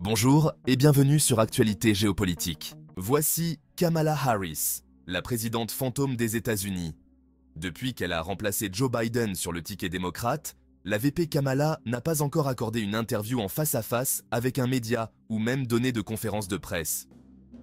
Bonjour et bienvenue sur Actualité Géopolitique. Voici Kamala Harris, la présidente fantôme des États-Unis. Depuis qu'elle a remplacé Joe Biden sur le ticket démocrate, la VP Kamala n'a pas encore accordé une interview en face-à-face avec un média ou même donné de conférence de presse.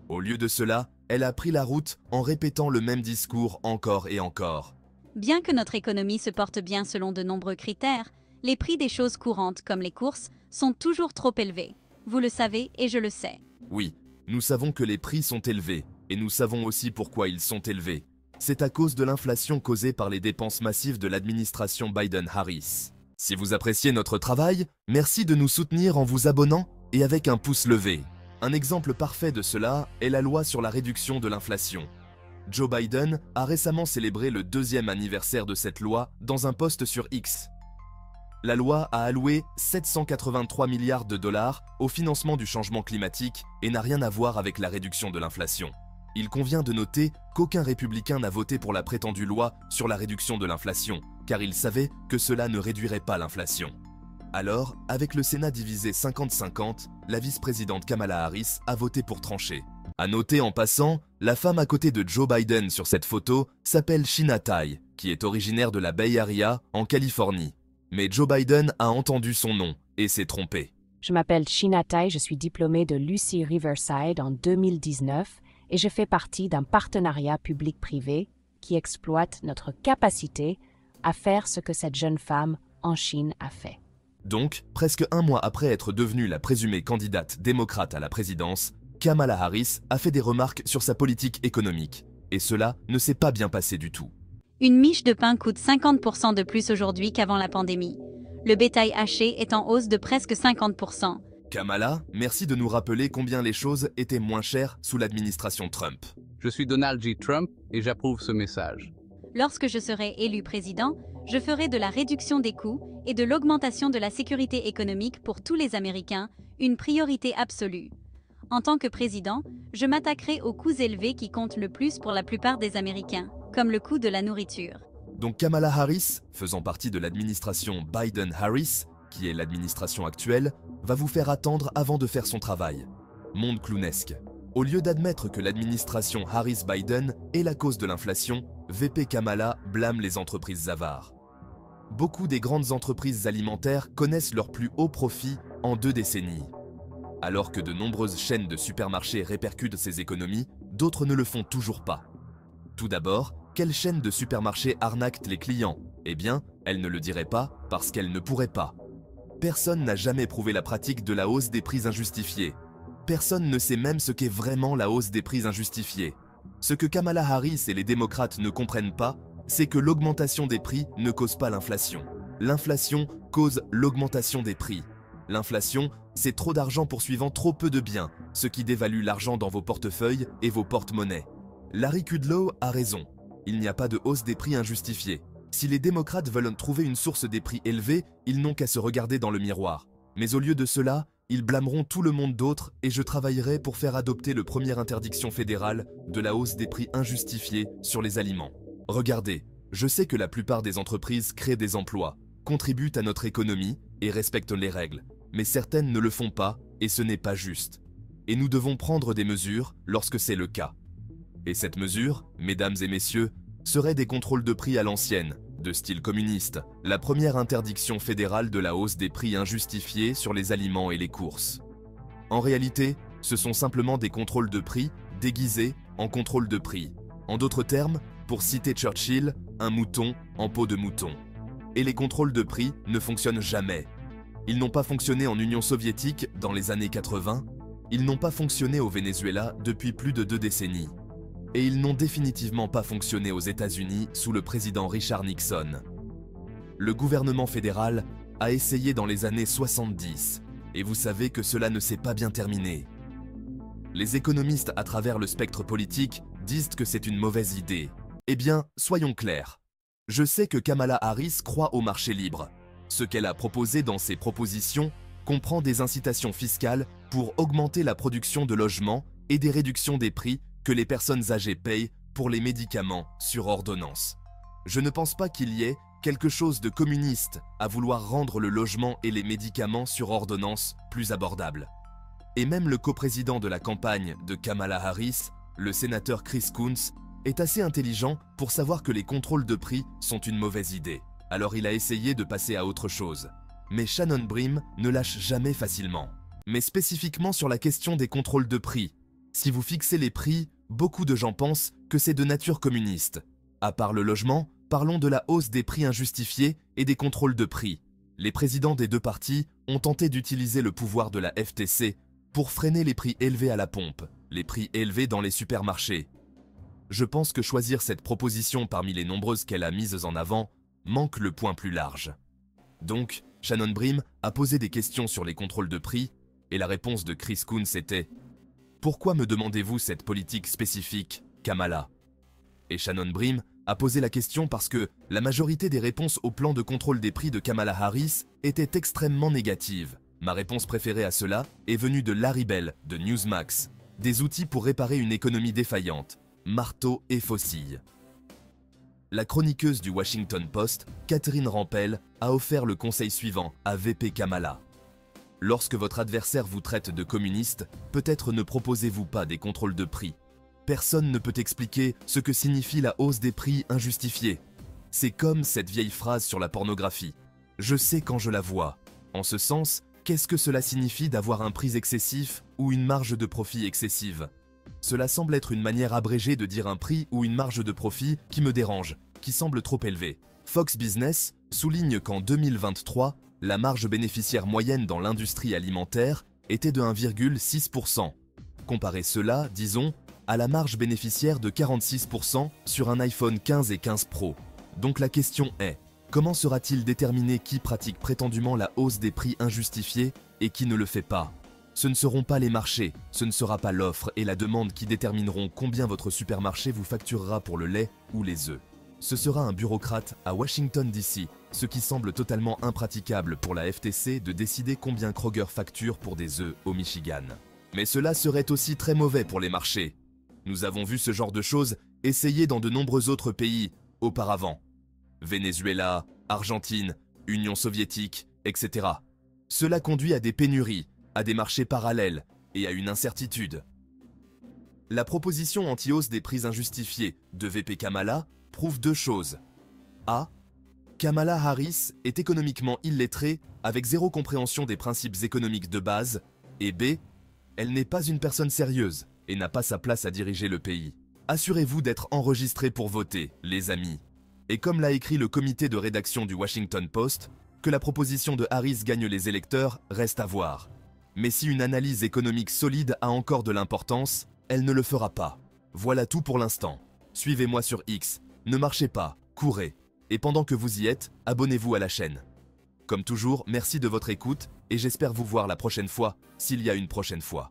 Au lieu de cela, elle a pris la route en répétant le même discours encore et encore. Bien que notre économie se porte bien selon de nombreux critères, les prix des choses courantes comme les courses sont toujours trop élevés. Vous le savez et je le sais. Oui, nous savons que les prix sont élevés et nous savons aussi pourquoi ils sont élevés. C'est à cause de l'inflation causée par les dépenses massives de l'administration Biden-Harris. Si vous appréciez notre travail, merci de nous soutenir en vous abonnant et avec un pouce levé. Un exemple parfait de cela est la loi sur la réduction de l'inflation. Joe Biden a récemment célébré le 2e anniversaire de cette loi dans un post sur X. La loi a alloué 783 milliards de dollars au financement du changement climatique et n'a rien à voir avec la réduction de l'inflation. Il convient de noter qu'aucun républicain n'a voté pour la prétendue loi sur la réduction de l'inflation, car il savait que cela ne réduirait pas l'inflation. Alors, avec le Sénat divisé 50-50, la vice-présidente Kamala Harris a voté pour trancher. À noter en passant, la femme à côté de Joe Biden sur cette photo s'appelle Sheena Tai, qui est originaire de la Bay Area, en Californie. Mais Joe Biden a entendu son nom et s'est trompé. Je m'appelle Sheena Tai, je suis diplômée de l'UC Riverside en 2019 et je fais partie d'un partenariat public-privé qui exploite notre capacité à faire ce que cette jeune femme en Chine a fait. Donc, presque un mois après être devenue la présumée candidate démocrate à la présidence, Kamala Harris a fait des remarques sur sa politique économique. Et cela ne s'est pas bien passé du tout. Une miche de pain coûte 50% de plus aujourd'hui qu'avant la pandémie. Le bétail haché est en hausse de presque 50%. Kamala, merci de nous rappeler combien les choses étaient moins chères sous l'administration Trump. Je suis Donald J. Trump et j'approuve ce message. Lorsque je serai élu président, je ferai de la réduction des coûts et de l'augmentation de la sécurité économique pour tous les Américains une priorité absolue. En tant que président, je m'attaquerai aux coûts élevés qui comptent le plus pour la plupart des Américains, comme le coût de la nourriture. Donc Kamala Harris, faisant partie de l'administration Biden-Harris, qui est l'administration actuelle, va vous faire attendre avant de faire son travail. Monde clownesque. Au lieu d'admettre que l'administration Harris-Biden est la cause de l'inflation, VP Kamala blâme les entreprises avares. Beaucoup des grandes entreprises alimentaires connaissent leur plus haut profit en 2 décennies. Alors que de nombreuses chaînes de supermarchés répercutent ces économies, d'autres ne le font toujours pas. Tout d'abord, quelle chaîne de supermarchés arnaque les clients? Eh bien, elle ne le dirait pas parce qu'elle ne pourrait pas. Personne n'a jamais prouvé la pratique de la hausse des prix injustifiés. Personne ne sait même ce qu'est vraiment la hausse des prix injustifiés. Ce que Kamala Harris et les démocrates ne comprennent pas, c'est que l'augmentation des prix ne cause pas l'inflation. L'inflation cause l'augmentation des prix. L'inflation, c'est trop d'argent poursuivant trop peu de biens, ce qui dévalue l'argent dans vos portefeuilles et vos porte-monnaies. Larry Kudlow a raison. Il n'y a pas de hausse des prix injustifiés. Si les démocrates veulent trouver une source des prix élevés, ils n'ont qu'à se regarder dans le miroir. Mais au lieu de cela, ils blâmeront tout le monde d'autre et je travaillerai pour faire adopter le première interdiction fédérale de la hausse des prix injustifiés sur les aliments. Regardez, je sais que la plupart des entreprises créent des emplois, contribuent à notre économie et respectent les règles. Mais certaines ne le font pas et ce n'est pas juste. Et nous devons prendre des mesures lorsque c'est le cas. Et cette mesure, mesdames et messieurs, serait des contrôles de prix à l'ancienne, de style communiste, la première interdiction fédérale de la hausse des prix injustifiés sur les aliments et les courses. En réalité, ce sont simplement des contrôles de prix déguisés en contrôle de prix. En d'autres termes, pour citer Churchill, un mouton en peau de mouton. Et les contrôles de prix ne fonctionnent jamais. Ils n'ont pas fonctionné en Union soviétique dans les années 80, ils n'ont pas fonctionné au Venezuela depuis plus de 2 décennies. Et ils n'ont définitivement pas fonctionné aux États-Unis sous le président Richard Nixon. Le gouvernement fédéral a essayé dans les années 70, et vous savez que cela ne s'est pas bien terminé. Les économistes à travers le spectre politique disent que c'est une mauvaise idée. Eh bien, soyons clairs. Je sais que Kamala Harris croit au marché libre. Ce qu'elle a proposé dans ses propositions comprend des incitations fiscales pour augmenter la production de logements et des réductions des prix que les personnes âgées payent pour les médicaments sur ordonnance. Je ne pense pas qu'il y ait quelque chose de communiste à vouloir rendre le logement et les médicaments sur ordonnance plus abordables. Et même le coprésident de la campagne de Kamala Harris, le sénateur Chris Coons, est assez intelligent pour savoir que les contrôles de prix sont une mauvaise idée. Alors il a essayé de passer à autre chose. Mais Shannon Bream ne lâche jamais facilement. Mais spécifiquement sur la question des contrôles de prix. Si vous fixez les prix, beaucoup de gens pensent que c'est de nature communiste. À part le logement, parlons de la hausse des prix injustifiés et des contrôles de prix. Les présidents des deux partis ont tenté d'utiliser le pouvoir de la FTC pour freiner les prix élevés à la pompe, les prix élevés dans les supermarchés. Je pense que choisir cette proposition parmi les nombreuses qu'elle a mises en avant manque le point plus large. Donc, Shannon Bream a posé des questions sur les contrôles de prix et la réponse de Chris Coons était « Pourquoi me demandez-vous cette politique spécifique, Kamala ?» Et Shannon Bream a posé la question parce que la majorité des réponses au plan de contrôle des prix de Kamala Harris étaient extrêmement négatives. Ma réponse préférée à cela est venue de Larry Bell de Newsmax, des outils pour réparer une économie défaillante, marteau et faucille. La chroniqueuse du Washington Post, Catherine Rampell, a offert le conseil suivant à VP Kamala. Lorsque votre adversaire vous traite de communiste, peut-être ne proposez-vous pas des contrôles de prix. Personne ne peut expliquer ce que signifie la hausse des prix injustifiés. C'est comme cette vieille phrase sur la pornographie. Je sais quand je la vois. En ce sens, qu'est-ce que cela signifie d'avoir un prix excessif ou une marge de profit excessive? Cela semble être une manière abrégée de dire un prix ou une marge de profit qui me dérange, qui semble trop élevée. Fox Business souligne qu'en 2023, la marge bénéficiaire moyenne dans l'industrie alimentaire était de 1,6%. Comparez cela, disons, à la marge bénéficiaire de 46% sur un iPhone 15 et 15 Pro. Donc la question est, comment sera-t-il déterminé qui pratique prétendument la hausse des prix injustifiés et qui ne le fait pas? Ce ne seront pas les marchés, ce ne sera pas l'offre et la demande qui détermineront combien votre supermarché vous facturera pour le lait ou les œufs. Ce sera un bureaucrate à Washington DC, ce qui semble totalement impraticable pour la FTC de décider combien Kroger facture pour des œufs au Michigan. Mais cela serait aussi très mauvais pour les marchés. Nous avons vu ce genre de choses essayées dans de nombreux autres pays auparavant. Venezuela, Argentine, Union soviétique, etc. Cela conduit à des pénuries, à des marchés parallèles et à une incertitude. La proposition anti-hausse des prix injustifiés de VP Kamala prouve deux choses. A. Kamala Harris est économiquement illettrée avec zéro compréhension des principes économiques de base, et B. Elle n'est pas une personne sérieuse et n'a pas sa place à diriger le pays. Assurez-vous d'être enregistré pour voter, les amis. Et comme l'a écrit le comité de rédaction du Washington Post, que la proposition de Harris gagne les électeurs reste à voir. Mais si une analyse économique solide a encore de l'importance, elle ne le fera pas. Voilà tout pour l'instant. Suivez-moi sur X, ne marchez pas, courez. Et pendant que vous y êtes, abonnez-vous à la chaîne. Comme toujours, merci de votre écoute et j'espère vous voir la prochaine fois, s'il y a une prochaine fois.